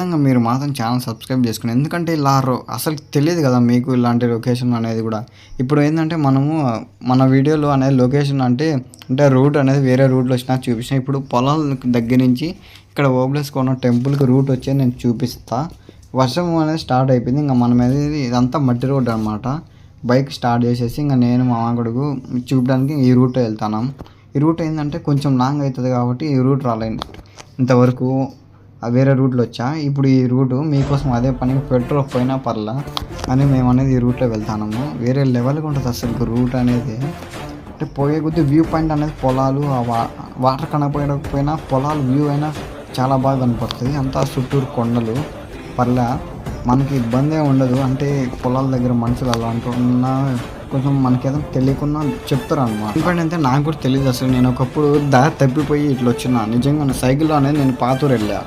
ఖచ్చితంగా మీరు మాత్రం ఛానల్ సబ్స్క్రైబ్ చేసుకుని, ఎందుకంటే ఇలా అసలు తెలియదు కదా మీకు ఇలాంటి లొకేషన్ అనేది కూడా. ఇప్పుడు ఏంటంటే మనము మన వీడియోలో అనేది లొకేషన్ అంటే రూట్ అనేది వేరే రూట్లో వచ్చినా చూపించిన. ఇప్పుడు పొలాల దగ్గర నుంచి ఇక్కడ ఓబులేస్కోన టెంపుల్కి రూట్ వచ్చేది నేను చూపిస్తా. వర్షం అనేది స్టార్ట్ అయిపోయింది. ఇంకా మనం అనేది ఇదంతా మట్టి రోడ్ అనమాట. బైక్ స్టార్ట్ చేసేసి ఇంకా నేను మా కొడుకు చూపడానికి ఈ రూట్ వెళ్తాను. ఈ రూట్ ఏంటంటే కొంచెం లాంగ్ అవుతుంది కాబట్టి ఈ రూట్ రాలేదు ఇంతవరకు. వేరే రూట్లో వచ్చా. ఇప్పుడు ఈ రూటు మీకోసం అదే పని పెట్రోల్ పోయినా పర్లా అని మేము అనేది ఈ రూట్లో వెళ్తాము. వేరే లెవెల్గా ఉంటుంది అసలు రూట్ అనేది. అంటే పోయే కొద్ది వ్యూ పాయింట్ అనేది పొలాలు, వాటర్ కనపడకపోయినా పొలాలు వ్యూ అయినా చాలా బాగా కనపడుతుంది. అంతా చుట్టూరు కొండలు పర్లా మనకి ఇబ్బంది ఉండదు. అంటే పొలాల దగ్గర మనుషులు అలా అంటున్నా కొంచెం మనకేదో తెలియకుండా చెప్తారు అన్నమాట. ఎందుకంటే అంటే నాకు కూడా తెలియదు అసలు. నేను ఒకప్పుడు దారి తప్పిపోయి ఇట్లా వచ్చిన. నిజంగా సైకిల్లో అనేది నేను పాతూరు వెళ్ళా.